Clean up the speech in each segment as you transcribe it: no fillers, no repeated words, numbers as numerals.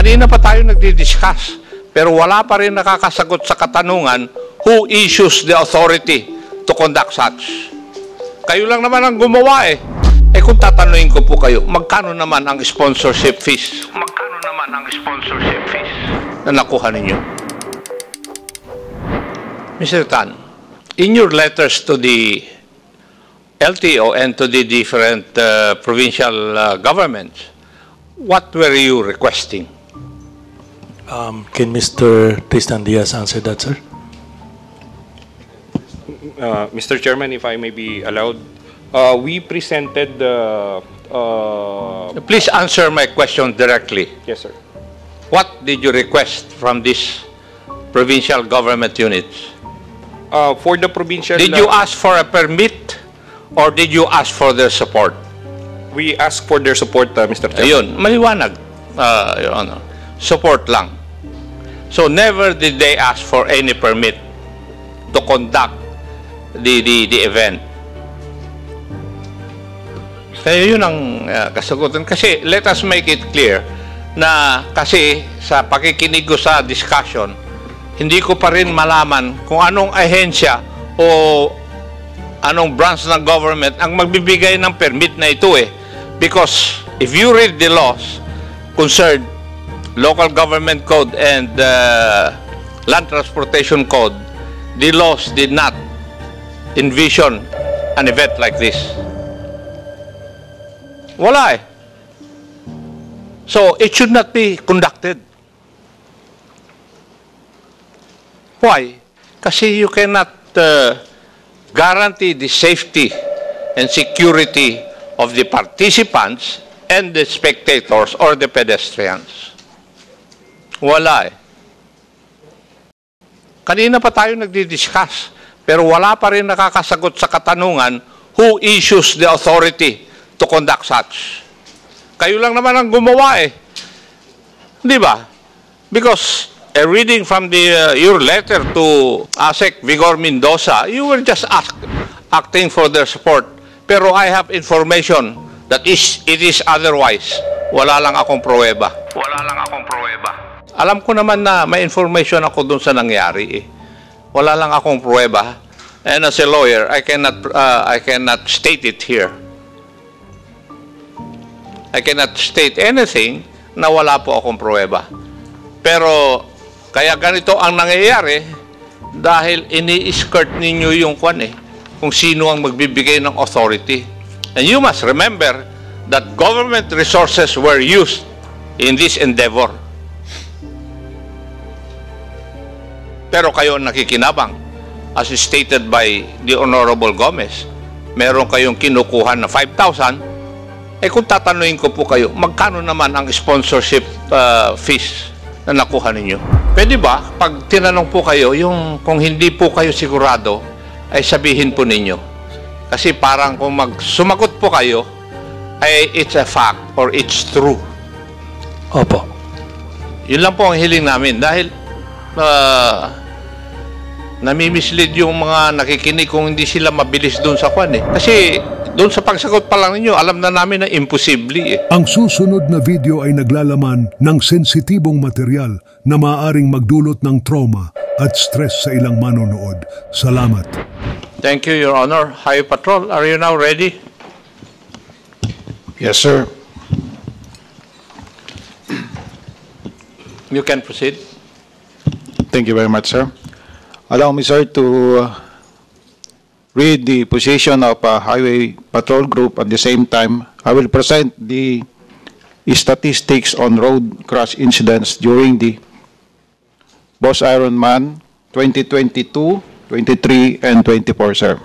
Kanina pa tayo nagdi-discuss, pero wala pa rin nakakasagot sa katanungan, who issues the authority to conduct such? Kayo lang naman ang gumawa eh. Eh kung tatanungin ko po kayo, magkano naman ang sponsorship fees? Magkano naman ang sponsorship fees na nakuha ninyo? Mr. Tan, in your letters to the LTO and to the different provincial governments, what were you requesting? Can Mr. Tristan Diaz answer that, sir? Mr. Chairman, if I may be allowed, we presented the... Please answer my question directly. Yes, sir. What did you request from these provincial government units? For the provincial... Did you ask for a permit or did you ask for their support? We asked for their support, Mr. Chairman. Ayun, maliwanag, Your Honor. Support lang. So never did they ask for any permit to conduct the event. Kaya yun ang kasagutan. Kasi let us make it clear na kasi sa pakikinig ko sa discussion, hindi ko pa rin malaman kung anong ahensya o anong branch ng government ang magbibigay ng permit na ito eh. Because if you read the laws concerned Local Government Code and Land Transportation Code, the laws did not envision an event like this. Wala eh. So, it should not be conducted. Why? Kasi you cannot guarantee the safety and security of the participants and the spectators or the pedestrians. Wala eh. Kanina pa tayo nagdi-discuss, pero wala pa rin nakakasagot sa katanungan, who issues the authority to conduct such? Kayo lang naman ang gumawa eh. Di ba? Because reading from your letter to ASEC Vigor Mendoza, you were just acting for their support. Pero I have information that it is otherwise. Wala lang akong pruweba. Wala lang akong pruweba. Alam ko naman na may information ako dun sa nangyari eh. Wala lang akong pruweba. And as a lawyer, I cannot state it here. I cannot state anything na wala po akong pruweba. Pero kaya ganito ang nangyayari dahil ini-skirt ninyo yung kwan eh, kung sino ang magbibigay ng authority. And you must remember that government resources were used in this endeavor. Pero kayo nakikinabang, as stated by the Honorable Gomez, meron kayong kinukuha na 5,000, eh kung tatanungin ko po kayo, magkano naman ang sponsorship fees na nakuha ninyo? Pwede ba, pag tinanong po kayo, yung kung hindi po kayo sigurado, ay sabihin po ninyo. Kasi parang kung sumagot po kayo, ay it's a fact or it's true. Opo. Yun lang po ang hiling namin dahil nami-mislead yung mga nakikinig kung hindi sila mabilis doon sa kwan eh. Kasi doon sa pagsagot pa lang ninyo, alam na namin na imposible eh. Ang susunod na video ay naglalaman ng sensitibong material na maaaring magdulot ng trauma at stress sa ilang manonood. Salamat. Thank you, Your Honor. Highway Patrol, are you now ready? Yes, sir. You can proceed. Thank you very much, sir. Allow me, sir, to read the position of Highway Patrol Group. At the same time, I will present the statistics on road crash incidents during the Boss Ironman 2022, 23, and 24, sir.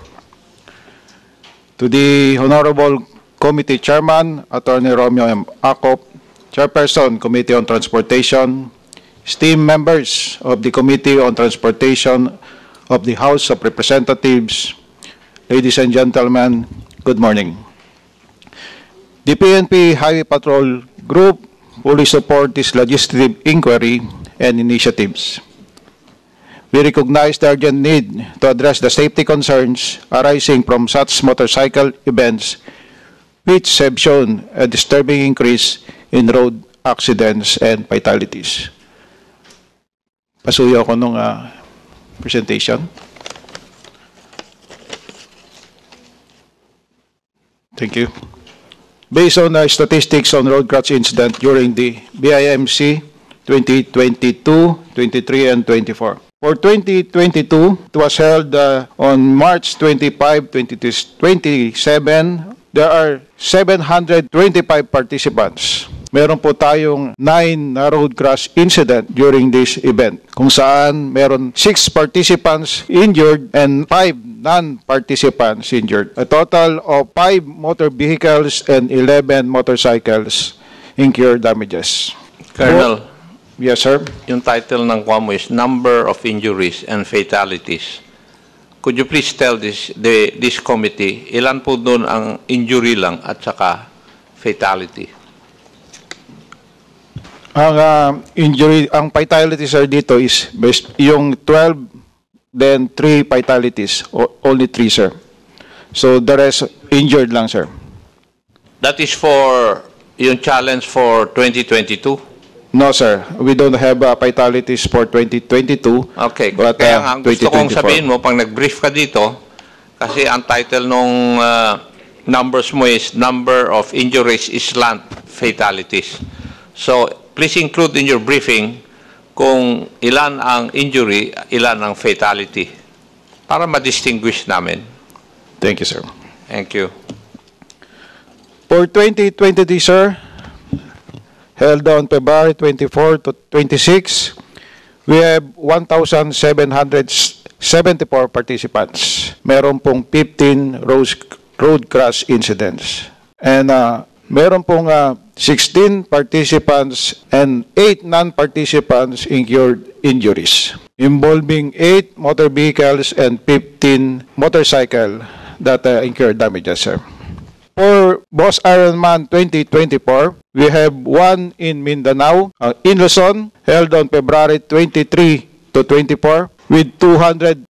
To the Honorable Committee Chairman, Attorney Romeo M. Acop, Chairperson, Committee on Transportation, esteemed members of the Committee on Transportation of the House of Representatives, ladies and gentlemen, good morning. The PNP Highway Patrol Group fully support this legislative inquiry and initiatives. We recognize the urgent need to address the safety concerns arising from such motorcycle events, which have shown a disturbing increase in road accidents and fatalities. Pasuyo ako nung presentation. Thank you. Based on statistics on road crash incident during the BIMC 2022, 23, and 24. For 2022, it was held on March 25, 2027. There are 725 participants. Meron po tayong 9 na road crash incident during this event, kung saan meron 6 participants injured and 5 non-participants injured. A total of 5 motor vehicles and 11 motorcycles incurred damages. Colonel, Yes, sir. yung title ng kwamo is Number of Injuries and Fatalities. Could you please tell this committee, ilan po doon ang injury lang at saka fatality? Ang ang fatalities sir dito is yung 12, then 3 fatalities, only 3 sir. So the rest injured lang sir. That is for yung challenge for 2022? No sir, we don't have fatalities for 2022. Okay, but, kaya nga ang gusto kong 2024. sabihin mo, pag nag-brief ka dito, kasi ang title nung numbers mo is Number of Injuries is Fatalities. So, please include in your briefing kung ilan ang injury, ilan ang fatality, para ma-distinguish namin. Thank you sir. Thank you. For 2023 sir, held on February 24 to 26, we have 1,774 participants. Meron pong 15 road crash incidents. And meron pong 16 participants and 8 non-participants incurred injuries, involving 8 motor vehicles and 15 motorcycle that incurred damages, sir. For Boss Ironman 2024, we have one in Mindanao, in Luzon, held on February 23 to 24, with 202,500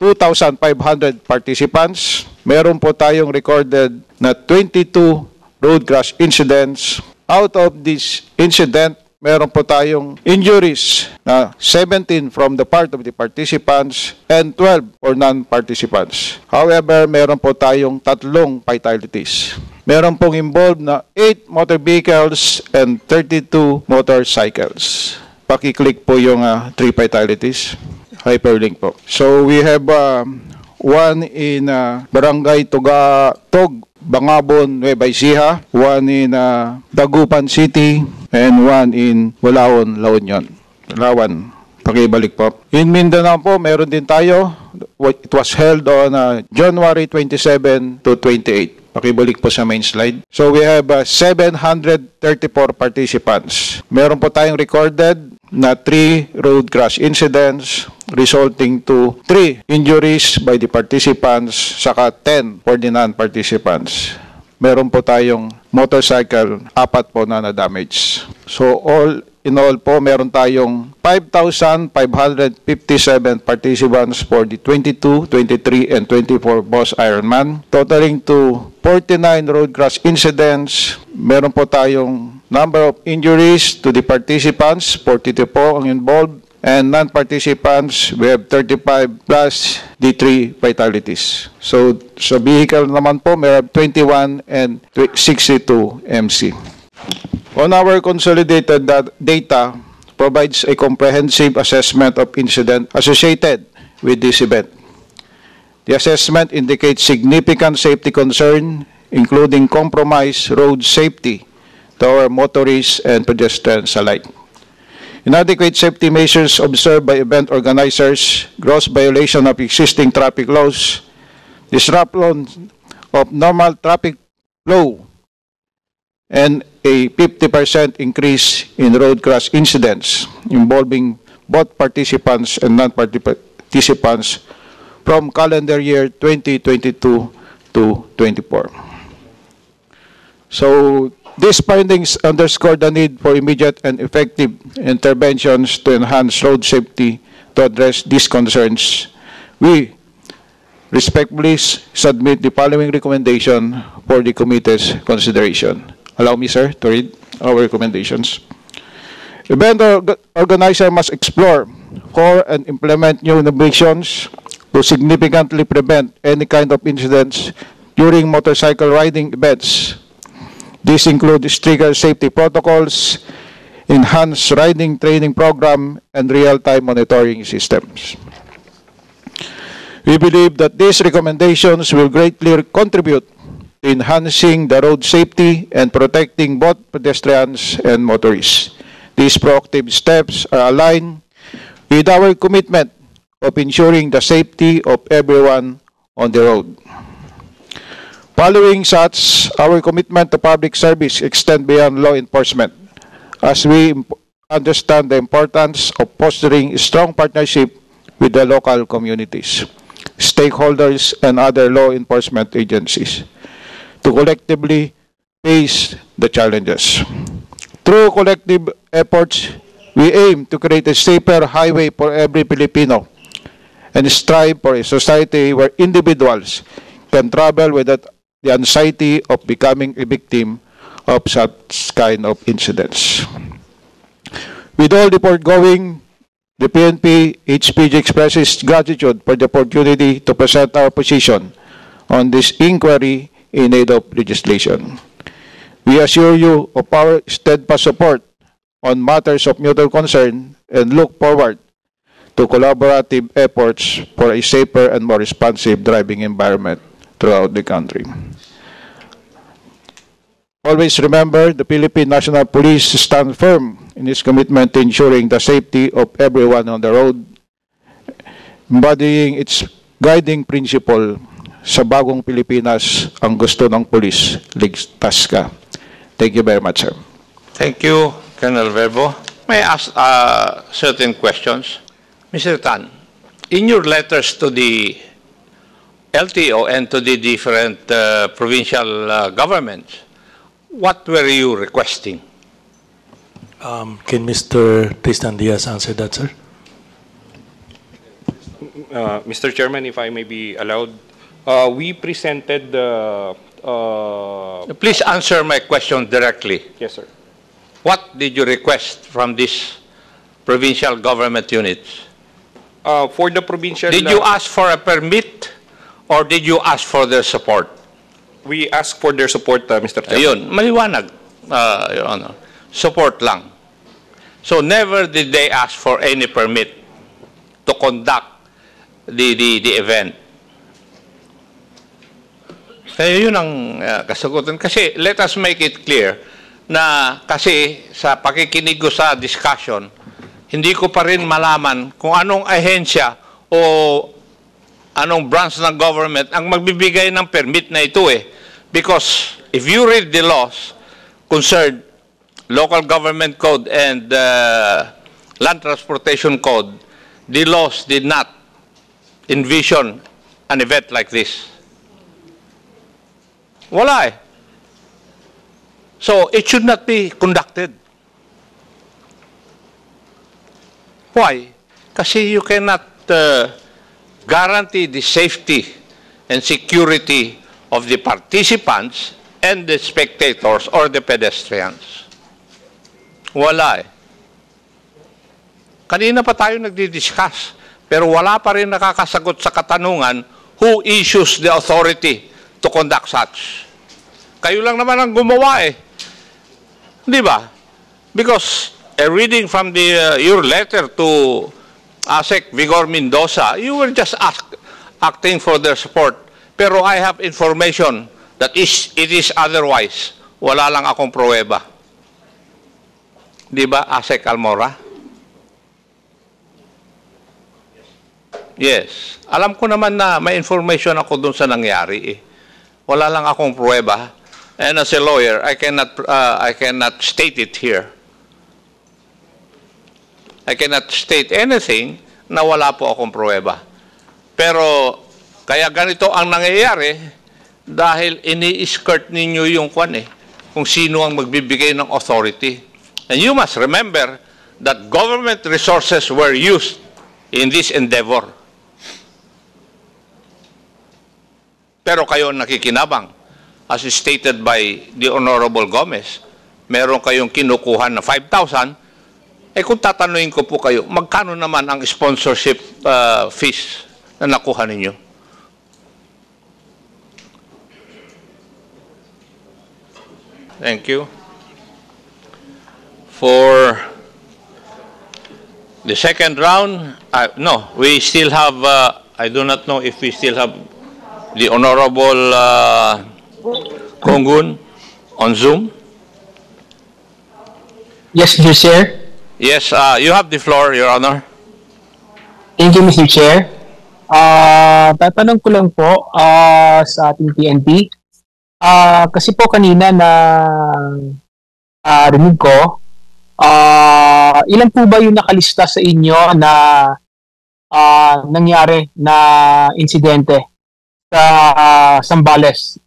participants. Meron po tayong recorded na 22 road crash incidents. Out of this incident, meron po tayong injuries na 17 from the part of the participants and 12 for non-participants. However, meron po tayong 3 fatalities. Meron pong involved na 8 motor vehicles and 32 motorcycles. Paki-click po yung 3 fatalities. Hyperlink po. So we have one in Barangay Tog, Bangabon, Nueva Ecija, one in Dagupan City, and one in Walaon, La Union. Lawan, pakibalik po. In Mindanao po, meron din tayo. It was held on January 27 to 28. Pakibalik po sa main slide. So we have 734 participants. Meron po tayong recorded na 3 road crash incidents resulting to 3 injuries by the participants saka 10 for the non-participants. Meron po tayong motorcycle, 4 po na na-damage. So all in all po, meron tayong 5,557 participants for the 22, 23, and 24 Boss Ironman, totaling to 49 road crash incidents. Meron po tayong number of injuries to the participants, 42 po ang involved, and non-participants, we have 35 plus the 3 fatalities. So, sa vehicle naman po, may 21 and 62 MC. On our consolidated data provides a comprehensive assessment of incident associated with this event. The assessment indicates significant safety concern, including compromised road safety to our motorists and pedestrians alike. Inadequate safety measures observed by event organizers, gross violation of existing traffic laws, disruption of normal traffic flow, and a 50% increase in road crash incidents involving both participants and non-participants from calendar year 2022 to 24. So, these findings underscore the need for immediate and effective interventions to enhance road safety to address these concerns. We respectfully submit the following recommendation for the committee's consideration. Allow me, sir, to read our recommendations. Event organizer must explore for and implement new innovations to significantly prevent any kind of incidents during motorcycle riding events. These include stricter safety protocols, enhanced riding training program, and real-time monitoring systems. We believe that these recommendations will greatly contribute to enhancing the road safety and protecting both pedestrians and motorists. These proactive steps are aligned with our commitment of ensuring the safety of everyone on the road. Following such, our commitment to public service extends beyond law enforcement, as we understand the importance of fostering a strong partnership with the local communities, stakeholders, and other law enforcement agencies to collectively face the challenges. Through collective efforts, we aim to create a safer highway for every Filipino and strive for a society where individuals can travel without the anxiety of becoming a victim of such kind of incidents. With all the foregoing, the PNP HPG expresses gratitude for the opportunity to present our position on this inquiry in aid of legislation. We assure you of our steadfast support on matters of mutual concern and look forward to collaborative efforts for a safer and more responsive driving environment throughout the country. Always remember, the Philippine National Police stands firm in its commitment to ensuring the safety of everyone on the road, embodying its guiding principle, sa bagong Pilipinas, ang gusto ng pulis, ligtas ka. Thank you very much, sir. Thank you, Colonel Verbo. May I ask certain questions? Mr. Tan, in your letters to the LTO and to the different provincial governments, what were you requesting? Can Mr. Tristan Diaz answer that, sir? Mr. Chairman, if I may be allowed, we presented the... Please answer my question directly. Yes, sir. What did you request from these provincial government units? For the provincial... Did you ask for a permit or did you ask for their support? We asked for their support, Mr. Chairman. Ayun, maliwanag, Your Honor. Support lang. So never did they ask for any permit to conduct the event. Kaya yun ang kasagutan. Kasi let us make it clear na kasi sa pakikinig ko sa discussion, hindi ko pa rin malaman kung anong ahensya o anong branch ng government ang magbibigay ng permit na ito eh. Because if you read the laws concerned Local Government Code and Land Transportation Code, the laws did not envision an event like this. Wala eh. So it should not be conducted. Why? Kasi you cannot guarantee the safety and security of the participants and the spectators or the pedestrians. Wala eh. Kanina pa tayo nagdi-discuss, pero wala pa rin nakakasagot sa katanungan, who issues the authority to conduct such? Kayo lang naman ang gumawa eh. Di ba? Because reading from your letter to ASEC Vigor Mendoza, you were just acting for their support. Pero I have information that it is otherwise. Wala lang akong pruweba. Di ba, ASEC Almora? Yes. Alam ko naman na may information ako dun sa nangyari eh. Wala lang akong pruweba. And as a lawyer, I cannot state it here. I cannot state anything na wala po akong pruweba. Pero kaya ganito ang nangyayari dahil ini-skirt ninyo yung kwan eh, kung sino ang magbibigay ng authority. And you must remember that government resources were used in this endeavor. Pero kayo nakikinabang. As stated by the Honorable Gomez, meron kayong kinukuha na 5,000 Eh kung tatanungin ko po kayo, magkano naman ang sponsorship fees na nakuha ninyo? Thank you. For the second round, no, we still have, I do not know if we still have the Honorable Kongun on Zoom. Yes, Mr. Chair. Yes, you have the floor, Your Honor. Thank you, Mr. Chair. Tatanong ko lang po sa ating PNP. Kasi po kanina na rinig ko, ilan po ba yung nakalista sa inyo na nangyari na insidente sa Zambales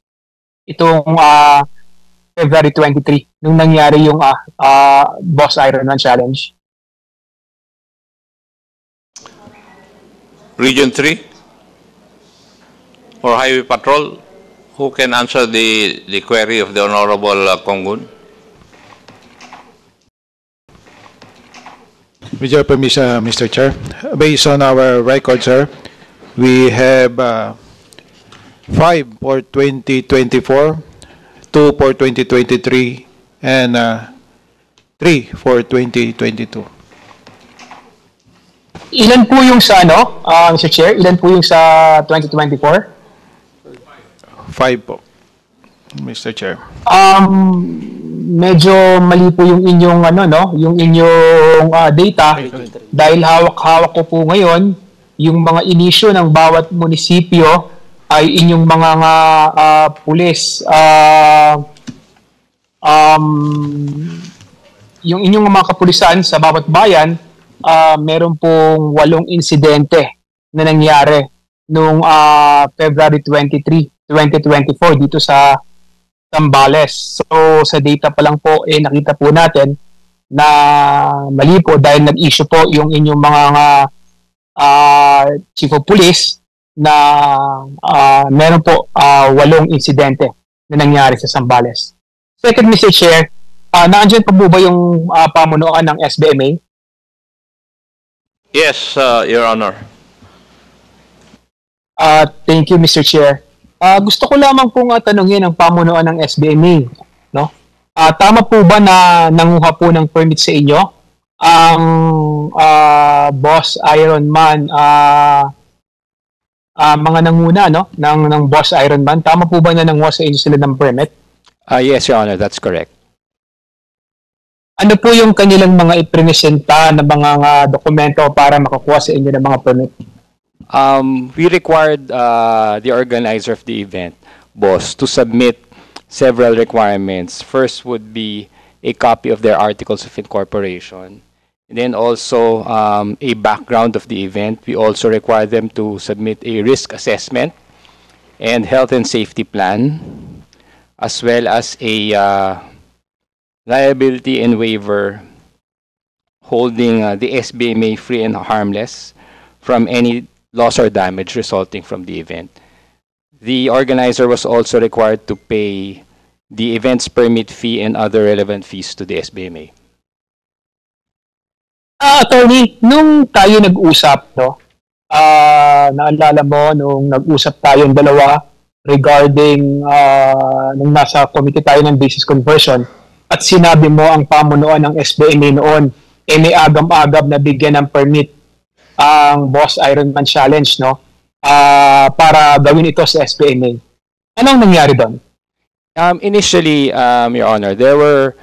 itong February 23 nung nangyari yung Boss Ironman Challenge? Region 3 or Highway Patrol, who can answer the query of the Honorable Kongun? With your permission, Mr. Chair, based on our record, sir, we have 5 for 2024, 2 for 2023, and 3 for 2022. Ilan po yung sa Mr. Chair? Ilan po yung sa 2024? 5 po, Mr. Chair. Medyo mali po yung inyong yung inyong data dahil hawak-hawak ko po ngayon yung mga inisyo ng bawat munisipyo ay inyong mga pulis. Yung inyong mga kapulisan sa bawat bayan, meron pong 8 insidente na nangyari noong February 23, 2024 dito sa Zambales. So sa data pa lang po nakita po natin na mali po dahil nag-issue po yung inyong mga chief of police na meron po 8 insidente na nangyari sa Zambales. Second, Mr. Chair, nandiyan pa po ba yung pamunuan ng SBMA? Yes, Your Honor. Thank you, Mr. Chair. Gusto ko lamang pong tanungin ang pamunuan ng SBMA. No? Tama po ba na nanguha po ng permit sa inyo ang Boss Ironman, mga nanguna ng Boss Ironman? Tama po ba na nanguha sa inyo sila ng permit? Yes, Your Honor, that's correct. Ano po yung kanilang mga ipresenta na mga dokumento para makakuha sa inyo ng mga permit? We required the organizer of the event, Boss, to submit several requirements. First would be a copy of their articles of incorporation. And then also a background of the event. We also require them to submit a risk assessment and health and safety plan, as well as a liability and waiver holding the SBMA free and harmless from any loss or damage resulting from the event. The organizer was also required to pay the event's permit fee and other relevant fees to the SBMA. Attorney, nung tayo nag-usap, naalala mo nung nag-usap tayong dalawa regarding nung nasa committee tayo ng basis conversion at sinabi mo ang pamunuan ng SBMA noon may agam-agam na bigyan ng permit ang Boss Ironman Challenge para gawin ito sa SBMA. Anong nangyari doon? Initially, Your Honor, there were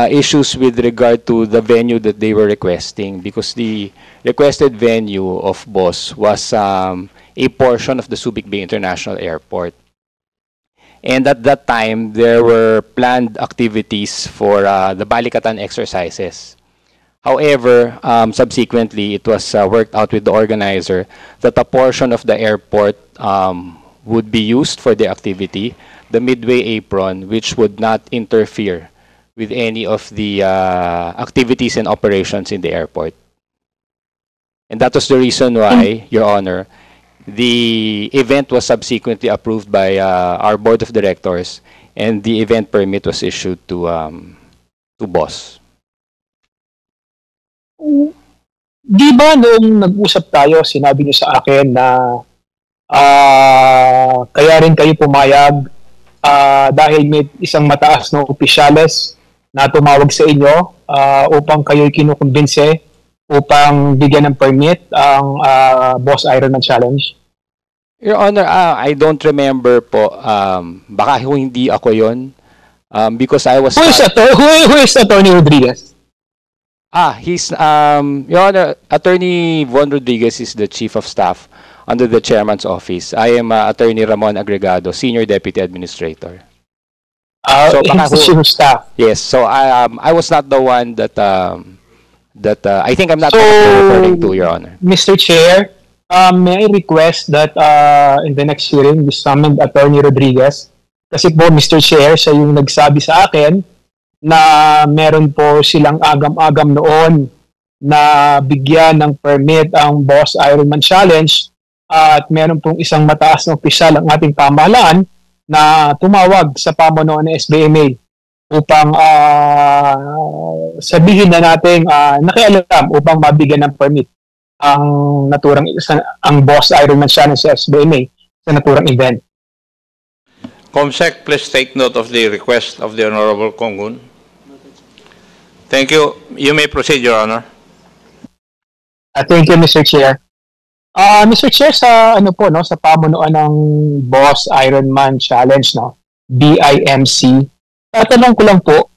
issues with regard to the venue that they were requesting because the requested venue of Boss was a portion of the Subic Bay International Airport. And at that time, there were planned activities for the Balikatan exercises. However, subsequently, it was worked out with the organizer that a portion of the airport would be used for the activity, the Midway Apron, which would not interfere with any of the activities and operations in the airport. And that was the reason why, Your Honor, the event was subsequently approved by our board of directors, and the event permit was issued to Boss. Di ba noong nag-usap tayo, sinabi niyo sa akin na kaya rin kayo pumayag dahil may isang mataas na opisyales na tumawag sa inyo upang kayo'y kinukumbinse upang bigyan ng permit ang Boss Ironman Challenge? Your Honor, I don't remember po. Baka hindi ako yon. Because I was... Who is Attorney Rodriguez? He's, Your Honor, Attorney Von Rodriguez is the Chief of Staff under the Chairman's Office. I am Attorney Ramon Agregado, Senior Deputy Administrator. So he's the Chief of Staff. Yes, so I was not the one that, I think I'm not the one you're referring to, Your Honor. Mr. Chair, may I request that in the next hearing, we summon Attorney Rodriguez. Kasi po, Mr. Chair, siya yung nagsabi sa akin na meron po silang agam-agam noon na bigyan ng permit ang Boss Ironman Challenge at meron pong isang mataas na opisyal ang ating pamahalaan na tumawag sa pamunuan ng SBMA upang sabihin na natin nakialam upang mabigyan ng permit ang naturang ang Boss Ironman Challenge sa SBMA sa naturang event. Comsec, please take note of the request of the Honorable Kongun. Thank you. You may proceed, Your Honor. Thank you, Mr. Chair. Mr. Chair, sa sa pamunuan ng Boss Ironman Challenge, no, BIMC, tatanong ko lang po,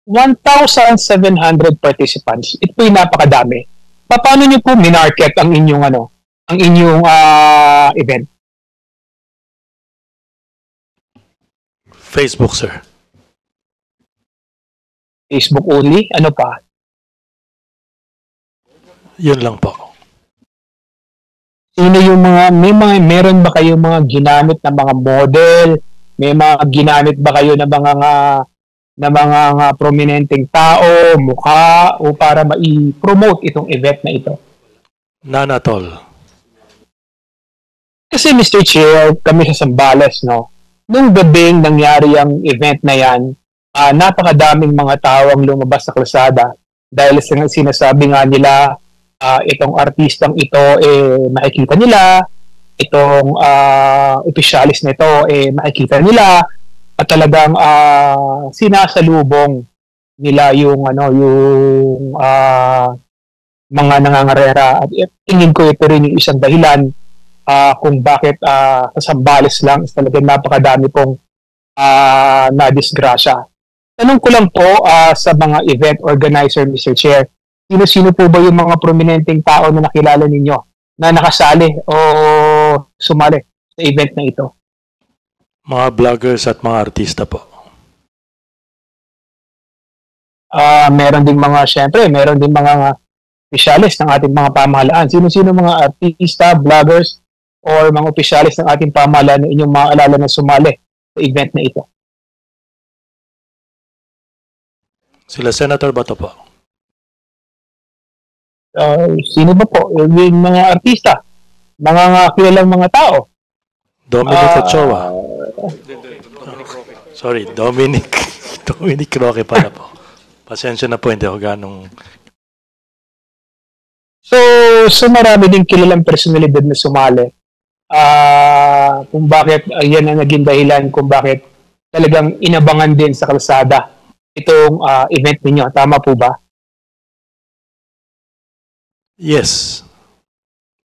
1,700 participants. Ito po yung napakadami. Paano niyo po minarket ang inyong event? Facebook, sir. Facebook only? Ano pa? Yun lang po. Sino yung meron ba kayo mga ginamit na mga model? May mga ginamit ba kayo na mga prominenteng tao, mukha, o para ma-promote itong event na ito? None at all. Kasi Mr. Chair, kami sa Zambales, no? Nung gabing nangyari ang event na yan, napakadaming mga tao ang lumabas sa kalsada dahil sinasabi nga nila itong artistang ito makikita nila, itong opisyalis na ito makikita nila at talagang sinasalubong nila yung mga nangangarera at tingin ko ito rin yung isang dahilan kung bakit sa Zambales lang is talagang napakadami pong na-disgrasya. Tanong ko lang po sa mga event organizer, Mr. Chair, sino-sino po ba yung mga prominenteng tao na nakilala ninyo na nakasali o sumali sa event na ito? Mga vloggers at mga artista po. Meron din mga opisyalis ng ating mga pamahalaan. Sino-sino mga artista, vloggers, or mga opisyalis ng ating pamahalaan na inyong maalala na sumali sa event na ito? Sila Senator Bato po. Sino ba po? Yung mga artista, mga kilalang mga tao. Dominic Ochoa. Sorry, Dominic Roque pala po. Pasensya na po, hindi ako ganong... So marami din kilalang personalidad na sumali. Kung bakit yan ang naging dahilan kung bakit talagang inabangan din sa kalsada itong event ninyo. Tama po ba? Yes.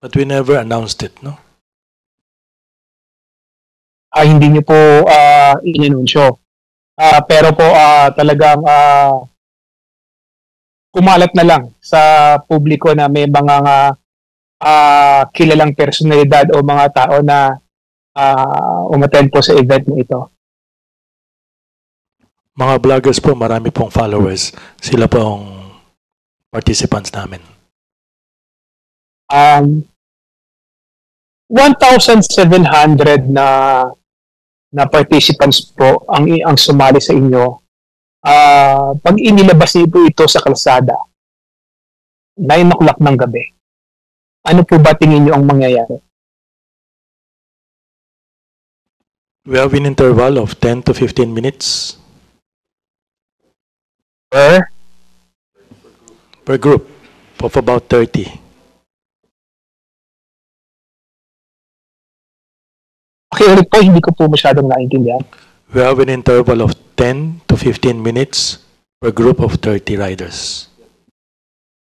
But we never announced it, no? Hindi nyo po inanunsyo. Pero po talagang kumalat na lang sa publiko na may mga kilalang personalidad o mga tao na umattend po sa event na ito. Mga vloggers po, marami pong followers. Sila po ang participants namin. 1,700 na participants po ang sumali sa inyo. Pag inilabas niyo po ito sa kalsada, 9 o'clock ng gabi, ano po ba tingin niyo ang mangyayari? We have an interval of 10 to 15 minutes. per group of about 30. Okay, ulit po, hindi ko po masyadong naintindihan. We have an interval of 10 to 15 minutes per group of 30 riders.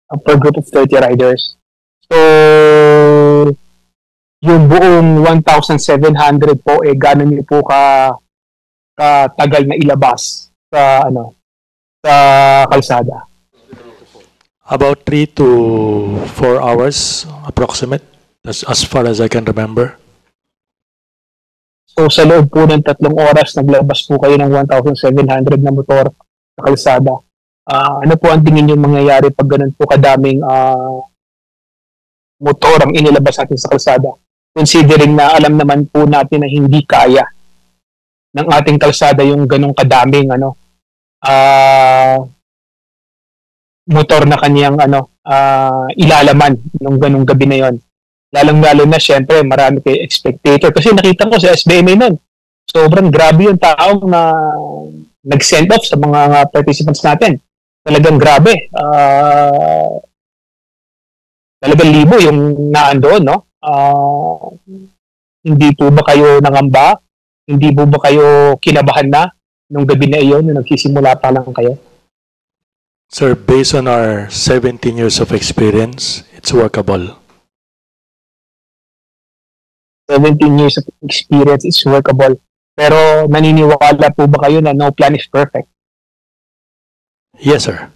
Per group of 30 riders. So, yung buong 1,700 po, gano'n niyo po katagal na ilabas sa kalsada? About 3 to 4 hours approximate, as far as I can remember. So, sa loob po ng 3 oras, naglabas po kayo ng 1,700 na motor sa kalsada. Ano po ang tingin niyo mangyayari pag ganun po kadaming motor ang inilabas natin sa kalsada? Considering na alam naman po natin na hindi kaya ng ating kalsada yung ganung kadaming motor na kaniyang ilalaman nung ganung gabi na yon. Lalong-lalo na, syempre, marami kayo spectator. Kasi nakita ko sa SBMA nun, sobrang grabe yung taong na nag-send off sa mga participants natin. Talagang grabe. Talagang libo yung naandoon, no? Hindi po ba kayo nangamba? Hindi po ba kayo kinabahan na nung gabi na iyon, nung nagsisimula pa lang kayo? Sir, based on our 17 years of experience, it's workable. 17 years of experience is workable. Pero naniniwala po ba kayo na no plan is perfect? Yes, sir.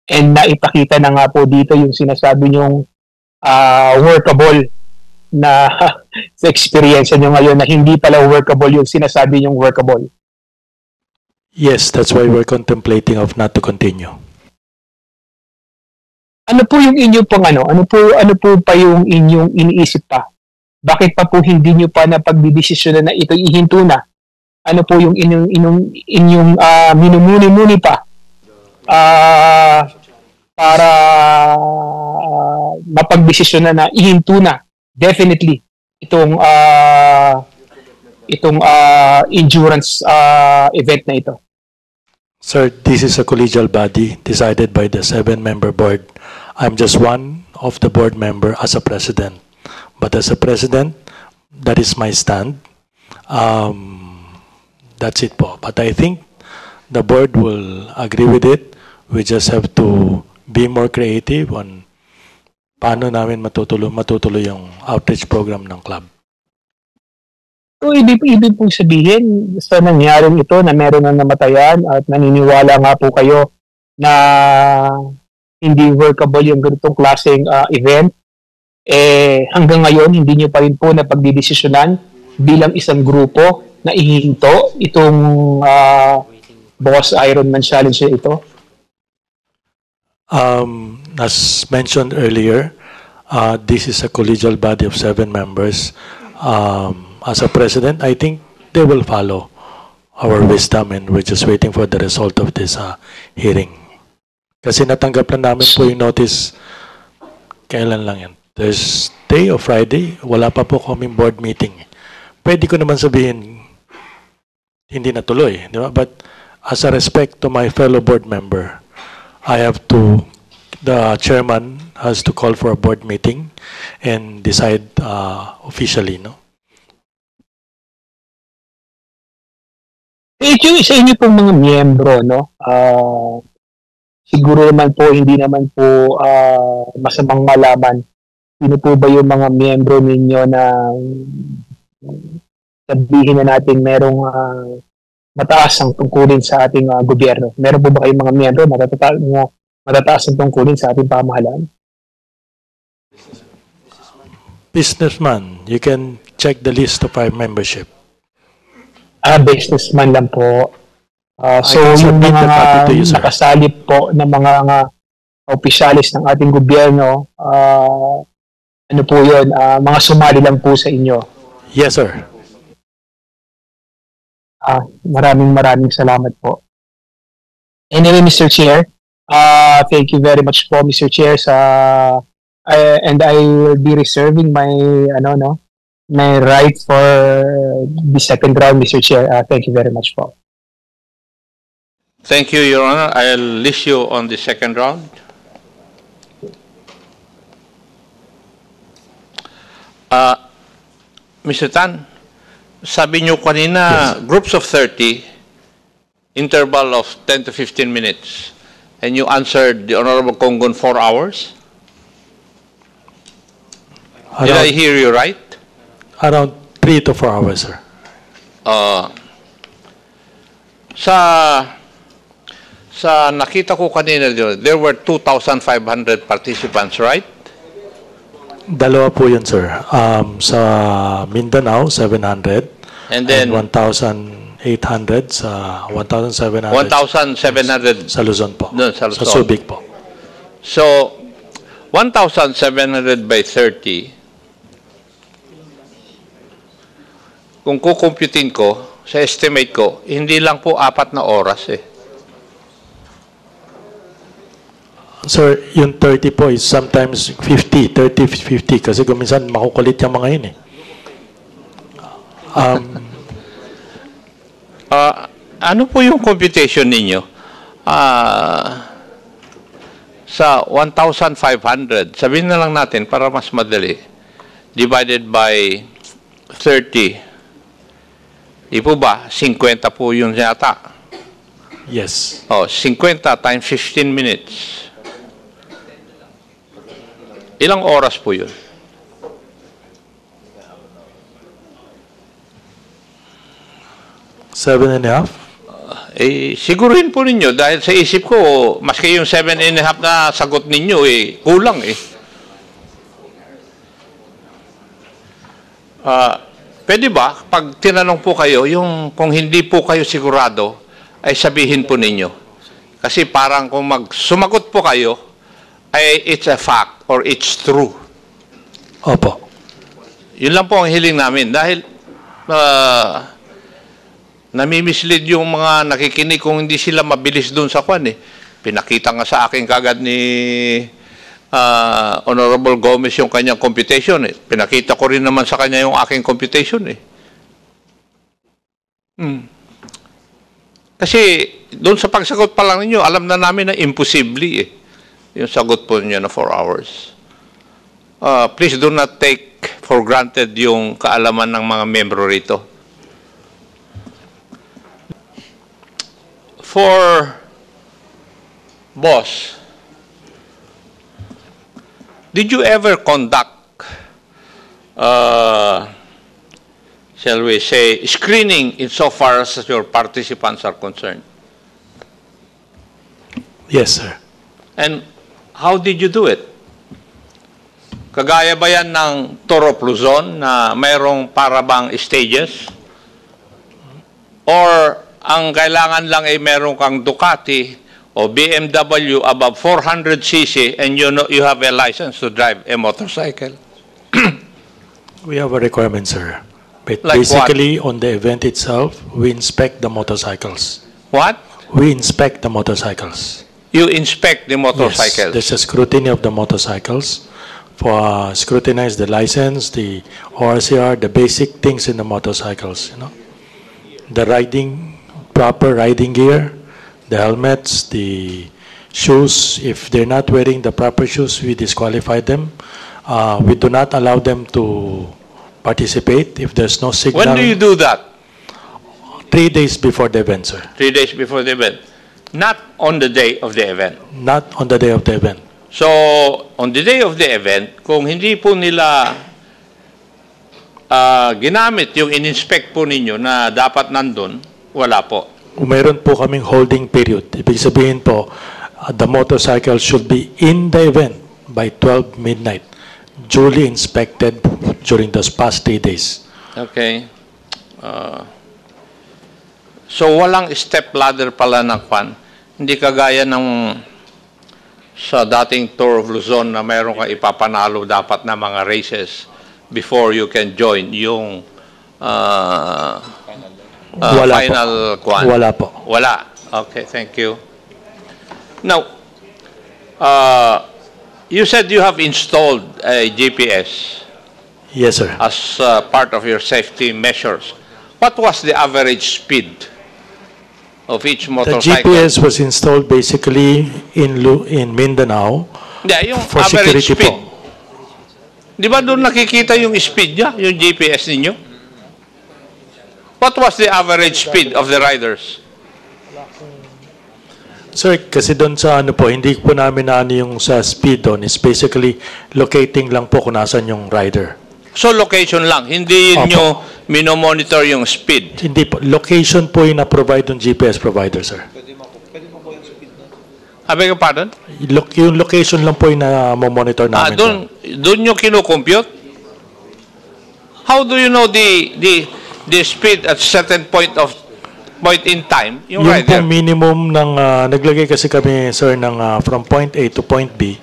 And naipakita na nga po dito yung sinasabi nyong workable na sa experience nyo ngayon na hindi pala workable yung sinasabi nyong workable. Yes, that's why we're contemplating of not to continue. Ano po yung inyong ano po pa yung inyong iniisip pa? Bakit pa po hindi nyo pa napagdidesisyonan na ito ihinto na? Ano po yung inyong minumuni-muni pa para mapagdesisyonan na ihinto na definitely itong endurance event na ito? Sir, this is a collegial body decided by the 7-member board. I'm just one of the board member as a president. But as a president, that is my stand. That's it po. But I think the board will agree with it. We just have to be more creative on paano namin matutuloy yung outreach program ng club. So, ibig pong sabihin sa nangyaring ito na meron ng namatayan at naniniwala nga po kayo na hindi workable yung ganitong klaseng event, hanggang ngayon hindi nyo pa rin po na pagdidesisyonan bilang isang grupo na ihinto itong Boss Ironman Challenge ito? As mentioned earlier, this is a collegial body of 7 members. As a president, I think they will follow our wisdom and we're just waiting for the result of this hearing. Kasi natanggap na namin po yung notice, kailan lang yan? Thursday o Friday, wala pa po kaming board meeting. Pwede ko naman sabihin, hindi natuloy, di ba? But as a respect to my fellow board member, the chairman has to call for a board meeting and decide officially, no? Sa inyo pong mga miyembro, no? Siguro naman po, hindi naman po masamang malaman. Sino po ba yung mga miyembro ninyo na sabihin na natin merong mataas ang tungkulin sa ating gobyerno? Meron po ba kayong mga miyembro matataas ang tungkulin sa ating pamahalaan? Businessman, you can check the list of our membership. Businessman lang po. So, can yung submit the copy to you, mga sir. nakasalip po ng mga opisyalis ng ating gobyerno, ano po yun, mga sumali lang po sa inyo. Yes, sir. Maraming salamat po. Anyway, Mr. Chair, thank you very much po, Mr. Chair, and I will be reserving my my right for the second round, Mr. Chair. Thank you very much po. Thank you, Your Honor. I'll list you on the second round. Mr. Tan, sabi niyo kanina, groups of 30, interval of 10 to 15 minutes, and you answered the Honorable Congon 4 hours? Did I hear you right? Around 3 to 4 hours, sir. Sa nakita ko kanina, there were 2,500 participants, right? Dalawa po yun, sir. Sa Mindanao, 700. And then 1,800 sa 1,700 1,700 sa Luzon po. Doon, sa Luzon. Sa Subic po. So, 1,700 by 30, kung kukumputin ko, sa estimate ko, hindi lang po 4 na oras eh. Sir, yung 30 po is sometimes 50, 30, 50. Kasi kung minsan makukulit yung mga yun eh. Ano po yung computation ninyo? Sa 1,500, sabihin na lang natin para mas madali, divided by 30. Di po ba? 50 po yun yata. Yes. 50 times 15 minutes. Ilang oras po yun? Seven and a half? Siguruhin po ninyo dahil sa isip ko, maski yung 7.5 na sagot ninyo, kulang eh. Pwede ba, pag tinanong po kayo, yung kung hindi po kayo sigurado, ay sabihin po ninyo. Kasi parang kung sumagot po kayo, ay it's a fact or it's true. Opo. Yun lang po ang hiling namin dahil namimislead yung mga nakikinig kung hindi sila mabilis dun sa kwan eh. Pinakita nga sa akin kagad ni Honorable Gomez yung kanyang computation eh. Pinakita ko rin naman sa kanya yung aking computation eh. Kasi doon sa pagsagot pa lang ninyo, alam na namin na imposible eh. Yung sagot po niyo na 4 hours. Please do not take for granted yung kaalaman ng mga membro rito. For boss, did you ever conduct, shall we say, screening insofar as your participants are concerned? Yes, sir. And how did you do it? Kagaya ba yan ng Tour of Luzon na mayroong parabang stages? Or ang kailangan lang ay meron kang Ducati o BMW above 400cc and you have a license to drive a motorcycle? We have a requirement, sir. But Like basically, on the event itself, we inspect the motorcycles. What? We inspect the motorcycles. You inspect the motorcycles? Yes, there's a scrutiny of the motorcycles. For scrutinize the license, the ORCR, the basic things in the motorcycles, you know. The proper riding gear, the helmets, the shoes. If they're not wearing the proper shoes, we disqualify them. We do not allow them to participate if there's no signal. When do you do that? 3 days before the event, sir. 3 days before the event. Not on the day of the event. Not on the day of the event. So, on the day of the event, kung hindi po nila ginamit yung in-inspect po ninyo na dapat nandun, wala po. Meron po kaming holding period. Ibig sabihin po, the motorcycle should be in the event by 12 midnight, duly inspected during those past 3 days. Okay. So, walang step ladder pala ng kwan. Hindi kagaya ng sa dating Tour of Luzon na mayroon kang ipapanalo dapat na mga races before you can join yung final kwan. Wala po. Wala. Okay, thank you. Now, you said you have installed a GPS. Yes, sir. As part of your safety measures. What was the average speed? of each The motorcycle. GPS was installed basically in Mindanao Hindi, yung for average security speed. po. Di ba doon nakikita yung speed niya, yung GPS ninyo? What was the average speed of the riders? Sir, kasi doon sa ano po, hindi po namin na ano yung sa speed doon. It's basically locating lang po kung nasan yung rider. So location lang, hindi Opo. nyo minomonitor yung speed. Hindi po. Location po yung na-provide ng GPS provider, sir. I beg your pardon? Yung location lang po yung na-monitor namin. Doon nyo kinukompute? How do you know the speed at certain point in time, yung Yung rider? pong minimum ng, naglagay kasi kami, sir, ng from point A to point B,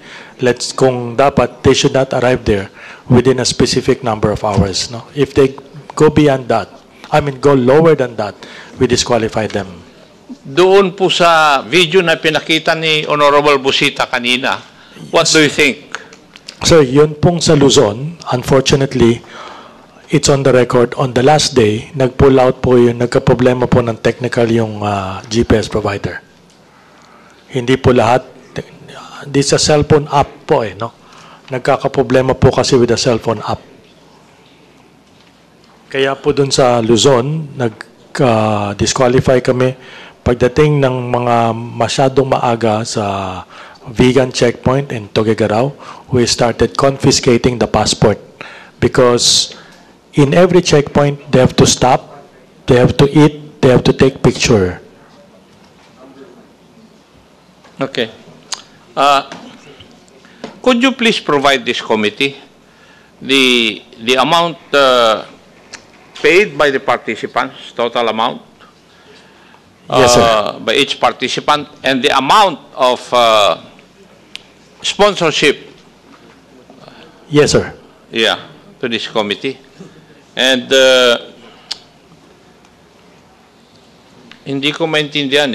kung dapat, they should not arrive there within a specific number of hours. No? If they go beyond that, go lower than that, we disqualify them. Doon po sa video na pinakita ni Honorable Busita kanina, what do you think? Sir, yun pong sa Luzon, unfortunately, it's on the record, on the last day, nag-pull out po yun, nagka-problema po ng technical yung GPS provider. Hindi po lahat, this is a cellphone app po no? Nagkaka-problema po kasi with the cellphone app. Kaya po dun sa Luzon, nag-disqualify kami pagdating ng mga masyadong maaga sa Vegan checkpoint in Tuguegarao. We started confiscating the passport because in every checkpoint, they have to stop, they have to eat, they have to take picture. Okay. Could you please provide this committee the amount paid by the participants, total amount? Yes, sir. By each participant, and the amount of sponsorship, Yes, sir. yeah, to this committee. And hindi ko maintindihan